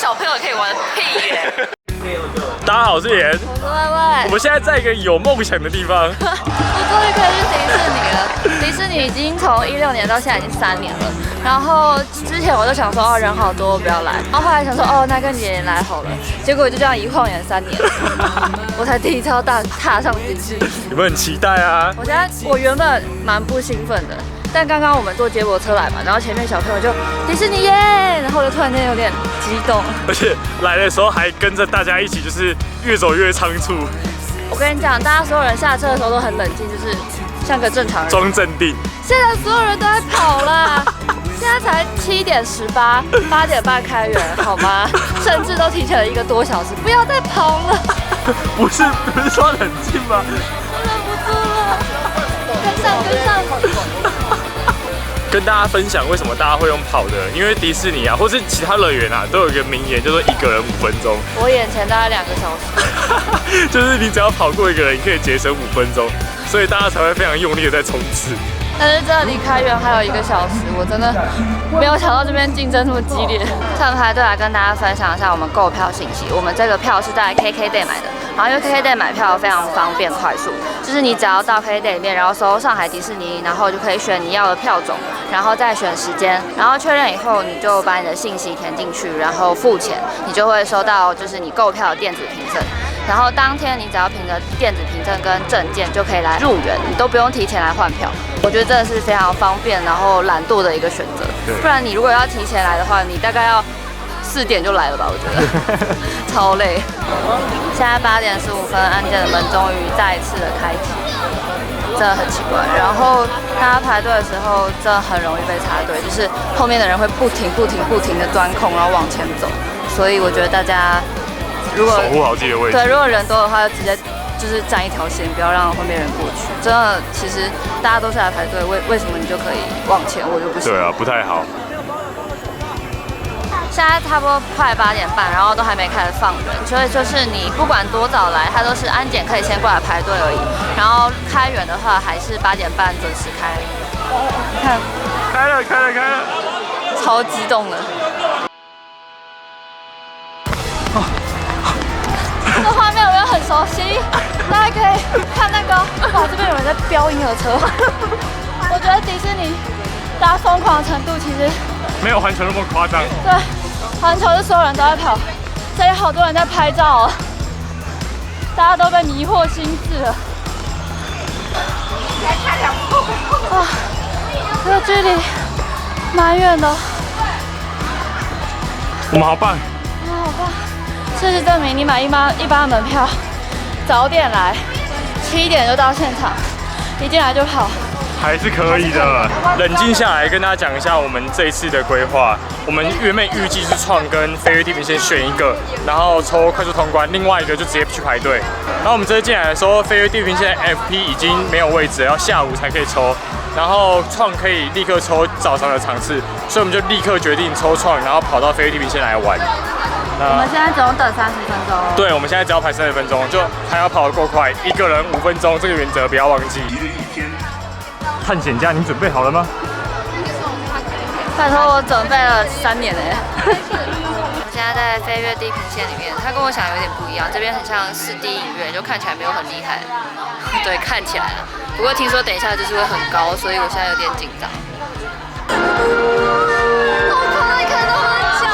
小朋友可以玩的屁耶！大家好，我是妍。我是歪歪。我们现在在一个有梦想的地方。我终于可以去迪士尼了。迪士尼已经从16年到现在已经3年了。然后之前我就想说，哦，人好多，我不要来。然后后来想说，哦，那跟爷爷来好了。结果就这样一晃眼3年，我才第一次要踏上迪士尼。有没有很期待啊？我原本蛮不兴奋的。但刚刚我们坐接驳车来嘛，然后前面小朋友就迪士尼耶，然后我就突然间有点激动，而且来的时候还跟着大家一起，就是越走越仓促。我跟你讲，大家所有人下车的时候都很冷静，就是像个正常人，装镇定。现在所有人都在跑啦，现在才7点18，8点半开园，好吗？甚至都提前了1个多小时，不要再跑了。不是说冷静吗？我忍不住了，跟上。跟大家分享为什么大家会用跑的，因为迪士尼啊，或是其他乐园啊，都有一个名言，叫做1个人5分钟。我眼前大概2个小时，就是你只要跑过1个人，你可以节省5分钟，所以大家才会非常用力的在冲刺。但是这离开园还有1个小时，我真的没有想到这边竞争这么激烈。趁排队来跟大家分享一下我们购票信息。我们这个票是在 KKday 买的，然后因为 KKday 买票非常方便快速，就是你只要到 KKday 里面，然后搜上海迪士尼，然后就可以选你要的票种，然后再选时间，然后确认以后你就把你的信息填进去，然后付钱，你就会收到就是你购票的电子凭证。然后当天你只要凭着电子凭证跟证件就可以来入园，你都不用提前来换票。我觉得真的是非常方便，然后懒惰的一个选择。不然你如果要提前来的话，你大概要4点就来了吧？我觉得超累。现在8点15分，安检的门终于再一次的开启，真的很奇怪。然后大家排队的时候，真的很容易被插队，就是后面的人会不停的钻空，然后往前走。所以我觉得大家如果守护好自己的位置。对，如果人多的话，就直接就是站一条线，不要让后面人过去。真的，其实大家都是来排队，为什么你就可以往前，我就不行。对啊，不太好。现在差不多快8点半，然后都还没开始放人，所以就是你不管多早来，它都是安检可以先过来排队而已。然后开园的话，还是8点半准时开。你看，开了，超激动的。这个画面有没有很熟悉？大家可以看那个，哇，这边有人在飙婴儿车。我觉得迪士尼大家疯狂的程度其实没有环球那么夸张。对，环球是所有人都在跑，这里好多人在拍照哦，大家都被迷惑心智了。哇，这个距离蛮远的。我们好棒！好棒！事实证明，你买一般的门票，早点来，7点就到现场，一进来就跑。还是可以的。冷静下来，跟大家讲一下我们这一次的规划。我们原本预计是创跟飞跃地平线选一个，然后抽快速通关，另外一个就直接去排队。然后我们这次进来的时候，飞跃地平线 FP 已经没有位置了，要下午才可以抽。然后创可以立刻抽早上的场次，所以我们就立刻决定抽创，然后跑到飞跃地平线来玩。我们现在只用等30分钟。对，我们现在只要排30分钟，就还要跑得够快，1个人5分钟，这个原则不要忘记。探险家，你准备好了吗？拜托，我准备了3年哎。我们现在在飞跃地平线里面，它跟我想有点不一样，这边很像4D 影院，就看起来没有很厉害。对，看起来了。不过听说等一下就是会很高，所以我现在有点紧张。好快，看到很小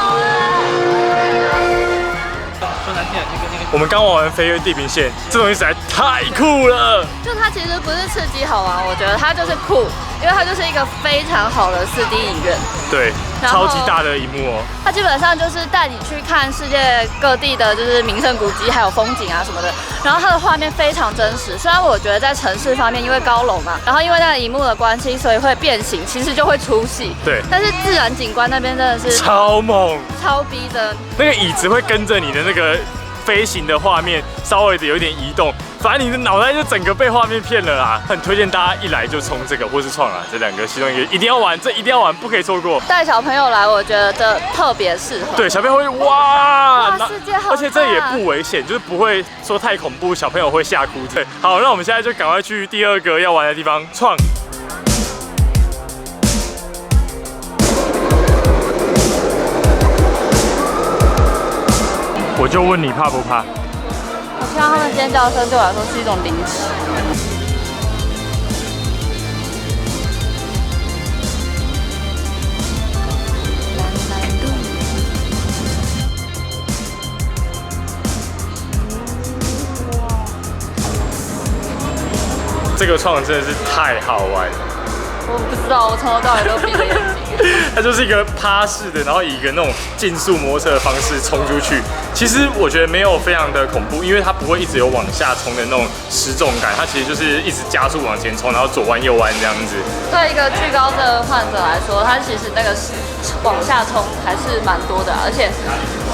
我们刚玩完飞跃地平线，这东西实在太酷了。就它其实不是刺激好玩，我觉得它就是酷，因为它就是一个非常好的4D 影院。对，超级大的荧幕哦。它基本上就是带你去看世界各地的，就是名胜古迹，还有风景啊什么的。然后它的画面非常真实，虽然我觉得在城市方面，因为高楼嘛，然后因为那个荧幕的关系，所以会变形，其实就会出戏。对。但是自然景观那边真的是超猛，超逼真。那个椅子会跟着你的那个飞行的画面稍微的有点移动，反正你的脑袋就整个被画面骗了啦。很推荐大家一来就冲这个或是创啊，这2个其中一个一定要玩，这一定要玩，不可以错过。带小朋友来，我觉得这特别适合。对，小朋友会哇，世界好大，而且这也不危险，就是不会说太恐怖，小朋友会吓哭。对，好，那我们现在就赶快去第2个要玩的地方创。我就问你怕不怕？我听到他们尖叫声对我来说是一种凌迟。这个创真的是太好玩了。我不知道，我从头到尾都闭着眼睛。它就是一个趴式的，然后以一个那种竞速摩托车的方式冲出去。其实我觉得没有非常的恐怖，因为它不会一直有往下冲的那种失重感，它其实就是一直加速往前冲，然后左弯右弯这样子。对一个惧高症患者来说，他其实那个往下冲还是蛮多的，而且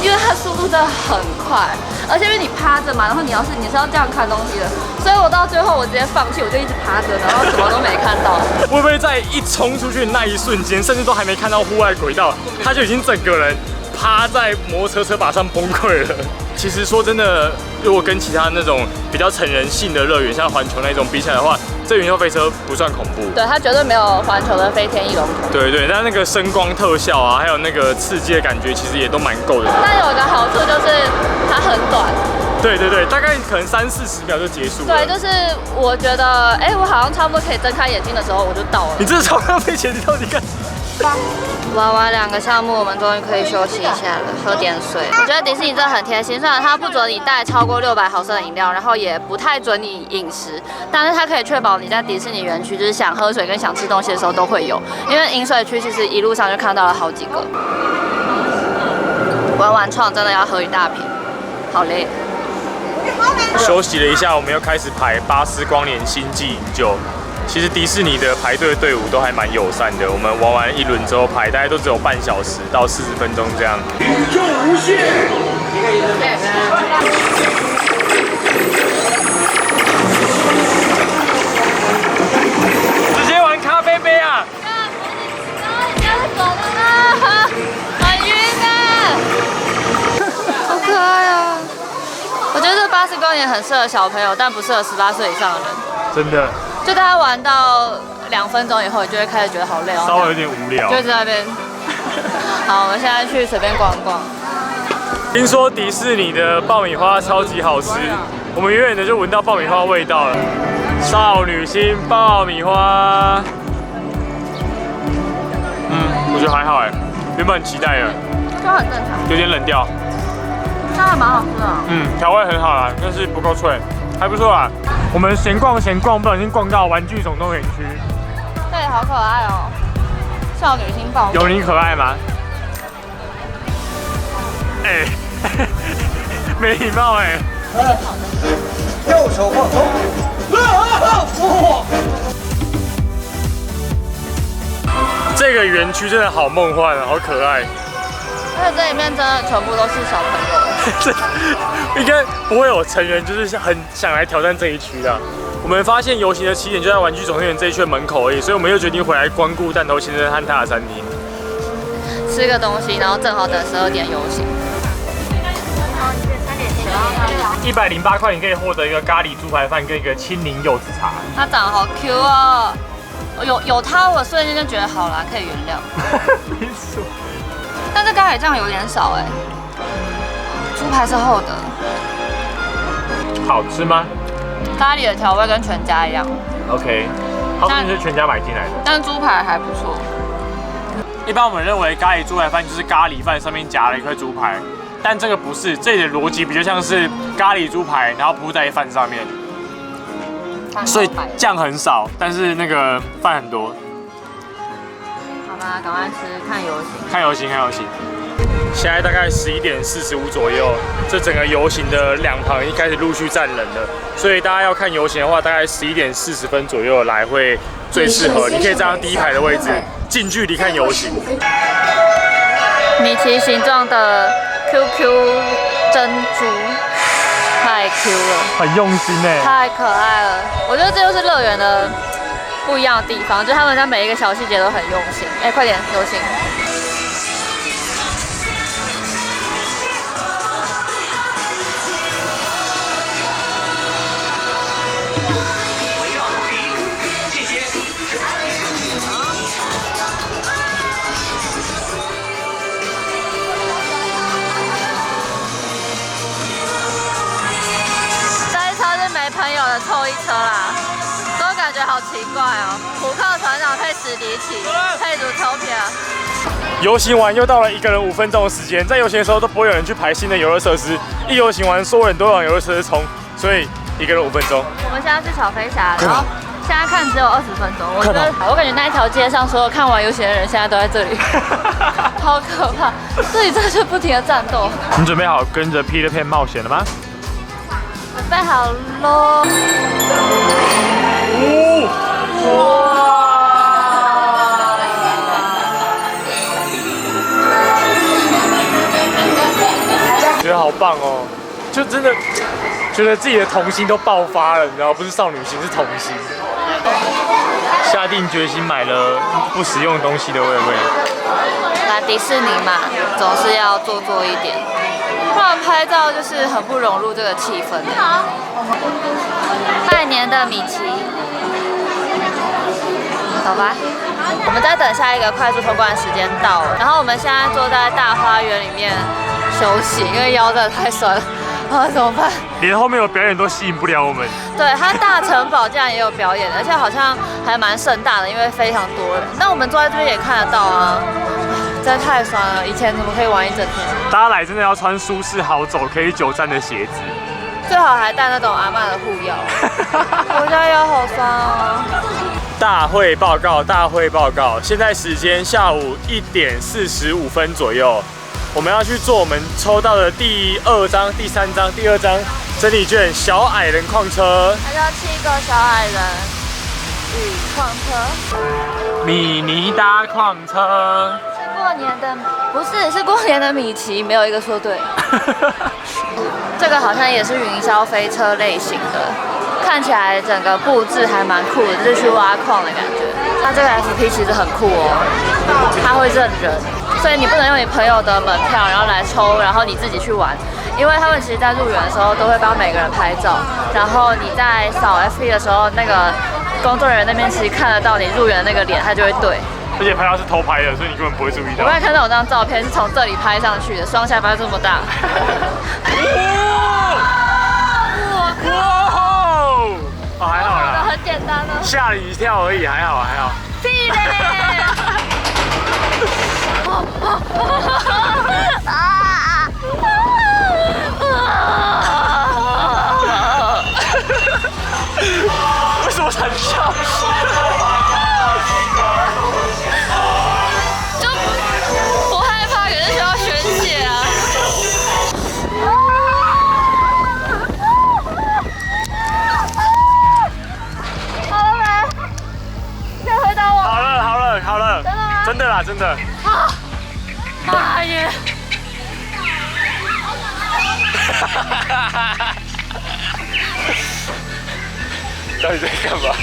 因为它速度真的很快，而且因为你趴着嘛，然后你是要这样看东西的，所以我到最后我直接放弃，我就一直趴着，然后什么都没看到。会不会在一冲出去的那一瞬间，甚至都还没看到户外轨道，他就已经整个人趴在摩托车车把上崩溃了？其实说真的，如果跟其他那种比较成人性的乐园，像环球那种比起来的话，这云霄飞车不算恐怖。对，它绝对没有环球的飞天翼龙恐怖。对对，但那个声光特效啊，还有那个刺激的感觉，其实也都蛮够的。那有一个好处就是它很短。对对对，大概可能30-40秒就结束了。对，就是我觉得，我好像差不多可以睁开眼睛的时候，我就到了。你这是超浪费钱，你到底干？玩完2个项目，我们终于可以休息一下了，喝点水。我觉得迪士尼真的很贴心，虽然它不准你带超过600毫升的饮料，然后也不太准你饮食，但是它可以确保你在迪士尼园区就是想喝水跟想吃东西的时候都会有。因为饮水区其实一路上就看到了好几个。玩完创真的要喝一大瓶，好累。休息了一下，我们又开始排巴斯光年星际营救。其实迪士尼的排队队伍都还蛮友善的，我们玩完1轮之后排大概都只有半小时到40分钟这样。宇宙无限。直接玩咖啡杯啊！很晕啊！好可爱啊！我觉得这巴斯光年很适合小朋友，但不适合18岁以上的人。真的。就大家玩到2分钟以后，你就会开始觉得好累哦，稍微有点无聊，就在那边。好，我们现在去随便逛逛。听说迪士尼的爆米花超级好吃，我们远远的就闻到爆米花味道了。少女心爆米花，我觉得还好哎，原本很期待的，就很正常，有点冷掉。但还蛮好吃的。调味很好啦，但是不够脆，还不错啦。我们闲逛，不小心逛到玩具总动员区。对，好可爱哦，少女心爆。有你可爱吗？没礼貌哎。右手放松。这个园区真的好梦幻啊，好可爱。而且这里面真的全部都是小朋友。应该不会有成人就是很想来挑战这一区的。我们发现游行的起点就在玩具总动员这一区的门口而已，所以我们又决定回来光顾弹头先生和他的餐厅，吃个东西，然后正好等12点游行。108块你可以获得一个咖喱猪排饭跟一个青柠柚子茶。它长得好 Q 哦，有它我瞬间就觉得好啦，可以原谅。没错。但是咖喱酱有点少哎，猪排是厚的。好吃吗？咖喱的调味跟全家一样。OK， 好像是全家买进来的。但猪排还不错。一般我们认为咖喱猪排饭就是咖喱饭上面夹了一块猪排，但这个不是，这里的逻辑比较像是咖喱猪排，然后铺在饭上面，所以酱很少，但是那个饭很多。好吧，赶快吃，看游行。看游行，看游行。现在大概11点45左右，这整个游行的两旁一开始陆续站人了，所以大家要看游行的话，大概11点40分左右来会最适合。你可以站到第一排的位置，近距离看游行。米奇形状的 QQ 珍珠，太 Q 了，很用心哎，太可爱了。我觉得这就是乐园的不一样的地方，就是他们在每一个小细节都很用心。快点游行！一车啦，都感觉好奇怪哦。虎克船长配史迪奇，配Zootopia。游行完又到了1个人5分钟的时间，在游行的时候都不会有人去排新的游乐设施，一游行完所有人都往游乐设施冲，所以1个人5分钟。我们现在去小飞侠，然后现在看只有20分钟，我感觉那一条街上所有看完游行的人现在都在这里，好可怕！这里真的是不停的战斗。你准备好跟着 Peter Pan 冒险了吗？准备好喽！觉得好棒哦，就真的觉得自己的童心都爆发了，你知道，不是少女心，是童心。下定决心买了不实用东西的魏魏。来迪士尼嘛，总是要做一点，不然拍照就是很不融入这个气氛。拜年的米奇，走吧。我们在等下一个快速通关的时间到了，然后我们现在坐在大花园里面休息，因为腰真的太酸了。啊，怎么办？连后面有表演都吸引不了我们。对，它大城堡竟然也有表演，而且好像还蛮盛大的，因为非常多人。那我们坐在这边也看得到啊，真的太酸了。以前怎么可以玩一整天？大家来真的要穿舒适好走可以久站的鞋子，最好还带那种阿嬷的护腰。我家腰好酸哦。大会报告，大会报告！现在时间下午1点45分左右，我们要去做我们抽到的第2张、第3张、第2张整理券——小矮人矿车。它叫7个小矮人与矿车，米妮搭矿车。是过年的，不是，是过年的米奇，没有一个说对。这个好像也是云霄飞车类型的。看起来整个布置还蛮酷的，就是去挖矿的感觉。那这个 FP 其实很酷哦，它会认人，所以你不能用你朋友的门票然后来抽，然后你自己去玩，因为他们其实在入园的时候都会帮每个人拍照，然后你在扫 FP 的时候，那个工作人员那边其实看得到你入园的那个脸，他就会对。而且拍照是偷拍的，所以你根本不会注意到。我刚才看到我这张照片是从这里拍上去的，双下巴这么大。哦，还好啦，很简单呢，吓了一跳而已，还好还好。屁嘞！为什么惨笑？就不害怕，可是需要宣泄啊。好了，真的吗？真的啦，真的。啊！妈耶！到底在干嘛？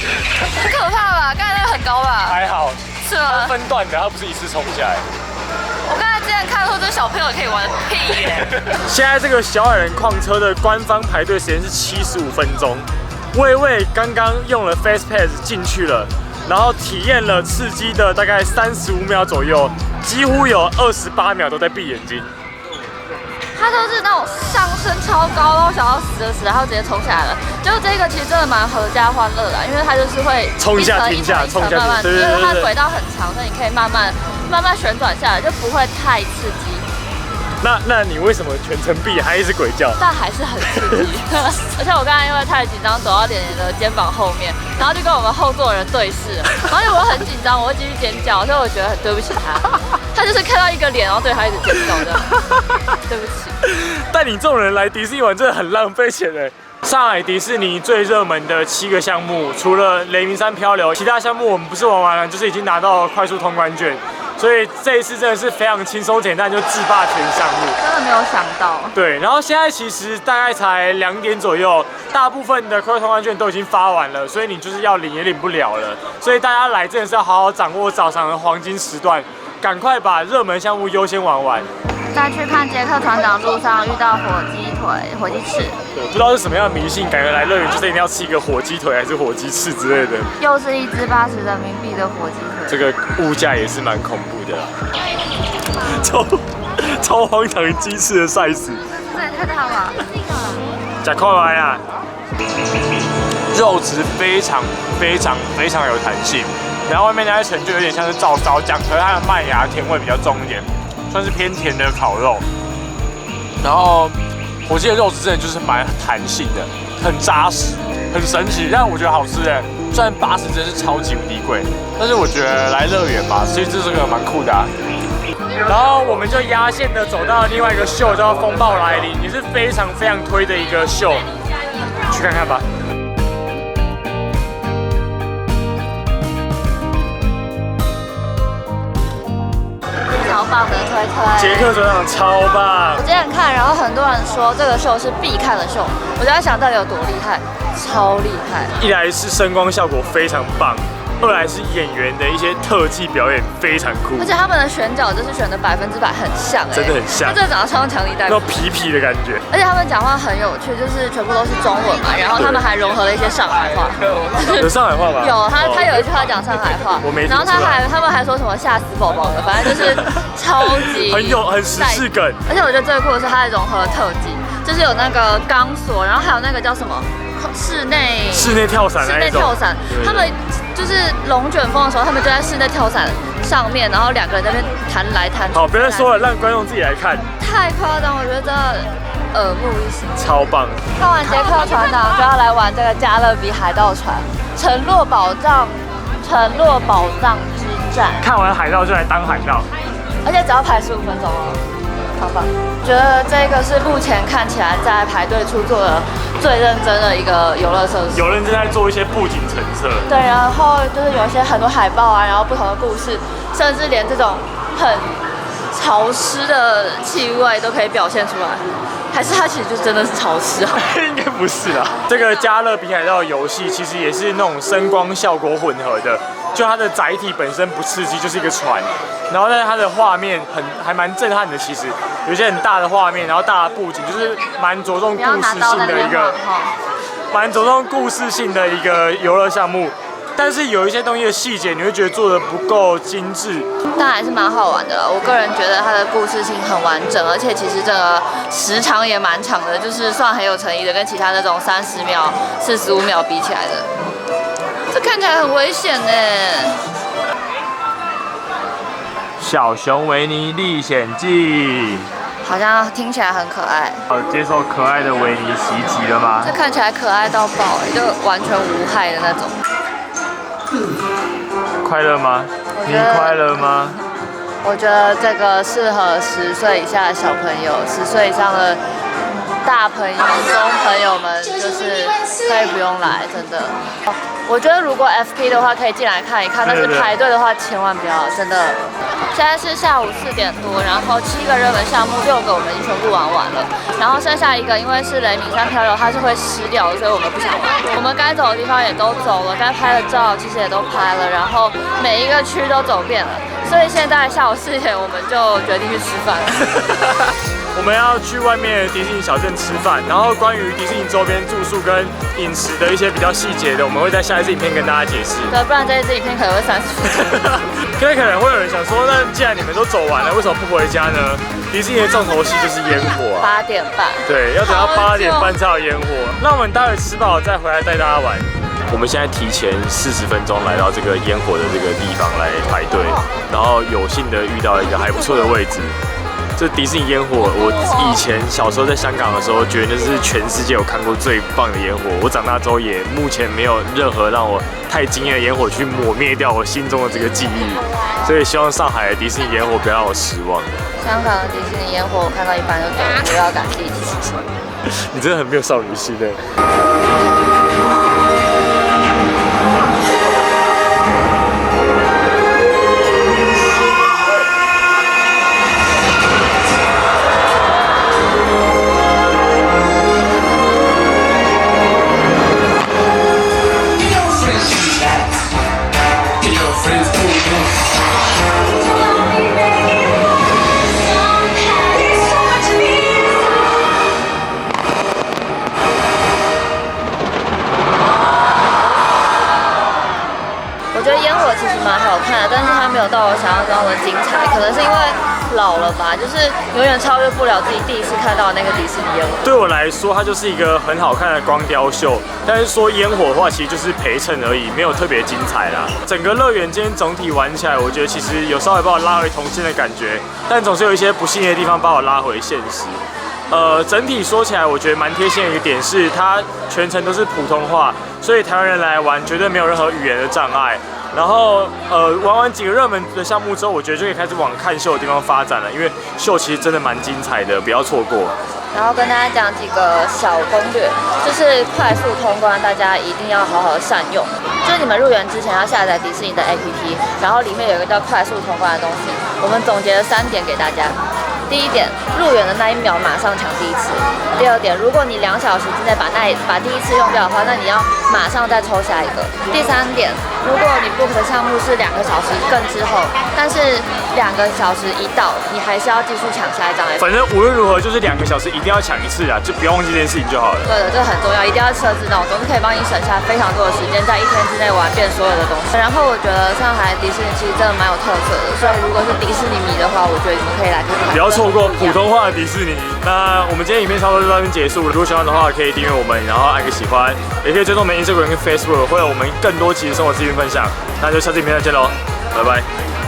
很可怕吧？刚才那个很高吧？还好，是吗？分段的，它不是一次冲下来。我刚才之前看说这小朋友可以玩屁耶。现在这个小矮人矿车的官方排队时间是75分钟。魏魏刚刚用了 Fast Pass 进去了。然后体验了刺激的大概35秒左右，几乎有28秒都在闭眼睛。它都是那种上升超高，然后想要死的死，然后直接冲下来了。就这个其实真的蛮合家欢乐的，因为它就是会冲一下停下，冲一下慢慢，对，因为它轨道很长，所以你可以慢慢旋转下来，就不会太刺激。那你为什么全程闭还一直鬼叫？但还是很刺激，而且我刚才因为太紧张，走到点点的肩膀后面，然后就跟我们后座的人对视了，然后因为我很紧张，我会继续尖叫，所以我觉得很对不起他。他就是看到一个脸，然后对他一直尖叫这样，对不起。但你这种人来迪士尼玩真的很浪费钱哎。上海迪士尼最热门的7个项目，除了雷鸣山漂流，其他项目我们不是玩完了，就是已经拿到快速通关券。所以这一次真的是非常轻松简单，就制霸全项目。真的没有想到。对，然后现在其实大概才2点左右，大部分的快速通关券都已经发完了，所以你就是要领也领不了了。所以大家来真的是要好好掌握早上的黄金时段，赶快把热门项目优先玩完。在去看杰克船长路上遇到火鸡腿、火鸡翅，对，不知道是什么样的迷信，感觉来乐园就是一定要吃一个火鸡腿还是火鸡翅之类的。又是一只80人民币的火鸡腿，这个物价也是蛮恐怖的啦，超荒唐鸡翅的 size， 这也太大了吧！吃看来啊！肉质非常有弹性。然后外面那一层就有点像是照烧酱，可是它的麦芽甜味比较重一点，算是偏甜的烤肉。然后火鸡的肉质真的就是蛮弹性的，很扎实，很神奇，但我觉得好吃哎。虽然80真是超级无敌贵，但是我觉得来乐园嘛，所以这是个蛮酷的啊。然后我们就压线的走到另外一个秀，叫《风暴来临》，也是非常推的一个秀，去看看吧。超棒的推推，杰克船长超棒。我之前看，然后很多人说这个秀是必看的秀，我就在想到底有多厉害，超厉害。一来是声光效果非常棒，二来是演员的一些特技表演非常酷，而且他们的选角就是选的100%很像，真的很像，他真的长得超像强尼戴普，那种痞的感觉。而且他们讲话很有趣，就是全部都是中文嘛，然后他们还融合了一些上海话。有上海话吗？有，他有一句话讲上海话，我没听出来。然后他们还说什么吓死宝宝的，反正就是超级很时事梗。而且我觉得最酷的是它的融合特技，就是有那个钢索，然后还有那个叫什么室内跳伞那一种。他们就是龙卷风的时候，他们就在室内跳伞上面，然后2个人在那边弹来弹去。好，不要再说了，让观众自己来看。太夸张，我觉得真的耳目一新，超棒。看完杰克船长就要来玩这个加勒比海盗船承诺宝藏之战。看完海盗就来当海盗，而且只要排15分钟哦，超棒！觉得这个是目前看起来在排队处做的最认真的一个游乐设施。有人正在做一些布景陈设。对，然后就是有一些很多海报啊，然后不同的故事，甚至连这种很潮湿的气味都可以表现出来。还是它其实就真的是潮湿啊？应该不是啦。这个加勒比海盗游戏其实也是那种声光效果混合的，就它的载体本身不刺激，就是一个船，然后但是它的画面还蛮震撼的。其实有些很大的画面，然后大的布景，就是蛮着重故事性的一个游乐项目。但是有一些东西的细节，你会觉得做的不够精致，但还是蛮好玩的了。我个人觉得它的故事性很完整，而且其实这个时长也蛮长的，就是算很有诚意的，跟其他那种30秒、45秒比起来的。这看起来很危险呢。小熊维尼历险记，好像听起来很可爱。接受可爱的维尼袭击了吗？这看起来可爱到爆，就完全无害的那种。快乐吗？你快乐吗？我觉得这个适合10岁以下的小朋友，10岁以上的大朋友、中朋友们，就是可以不用来，真的。我觉得如果 FP 的话可以进来看一看，但是排队的话千万不要，真的。现在是下午4点多，然后7个热门项目6个我们已经全部玩完了，然后剩下1个，因为是雷米山漂流，它是会湿掉的，所以我们不想玩。我们该走的地方也都走了，该拍的照其实也都拍了，然后每一个区都走遍了，所以现在下午4点我们就决定去吃饭了。我们要去外面的迪士尼小镇吃饭，然后关于迪士尼周边住宿跟饮食的一些比较细节的，我们会在下一支影片跟大家解释。对，不然这一支影片可能会30分钟。可能会有人想说，那既然你们都走完了，为什么不回家呢？迪士尼的重头戏就是烟火啊，8点半。对，要等到8点半才有烟火。那我们待会吃饱再回来带大家玩。我们现在提前40分钟来到这个烟火的这个地方来排队，然后有幸的遇到一个还不错的位置。这迪士尼烟火，我以前小时候在香港的时候，觉得那是全世界我看过最棒的烟火。我长大之后也目前没有任何让我太惊艳的烟火去抹灭掉我心中的这个记忆，所以希望上海的迪士尼烟火不要让我失望。香港的迪士尼烟火我看到一半就走了，不要赶地铁。你真的很没有少女心的。我觉得烟火其实蛮好看的，但是它没有到我想象中的精彩，可能是因为老了吧，就是永远超越不了自己第一次看到的那个迪士尼烟火。对我来说，它就是一个很好看的光雕秀，但是说烟火的话，其实就是陪衬而已，没有特别精彩啦。整个乐园今天总体玩起来，我觉得其实有稍微把我拉回童心的感觉，但总是有一些不幸的地方把我拉回现实。整体说起来，我觉得蛮贴心的一个点是，它全程都是普通话，所以台湾人来玩绝对没有任何语言的障碍。然后玩完几个热门的项目之后，我觉得就可以开始往看秀的地方发展了，因为秀其实真的蛮精彩的，不要错过。然后跟大家讲几个小攻略，就是快速通关，大家一定要好好善用。就是你们入园之前要下载迪士尼的 APP， 然后里面有一个叫快速通关的东西，我们总结了3点给大家。第一点，入园的那1秒马上抢第一次。第二点，如果你2小时之内把第一次用掉的话，那你要马上再抽下一个。第3点，如果你 book 的项目是2个小时更之后，但是2个小时一到，你还是要继续抢下一张。反正无论如何，就是2个小时一定要抢一次啊，就不要忘记这件事情就好了。对的，这很重要，一定要设置闹钟，可以帮你省下非常多的时间，在1天之内玩遍所有的东西。然后我觉得上海迪士尼其实真的蛮有特色的，所以如果是迪士尼迷的话，我觉得你们可以来看看。不要错过普通话的迪士尼。那我们今天影片差不多就到这边结束了。如果喜欢的话，可以订阅我们，然后按个喜欢，也可以追踪我们 Instagram 跟 Facebook，会有我们更多期的生活资讯分享。那就下次影片再见喽，拜拜。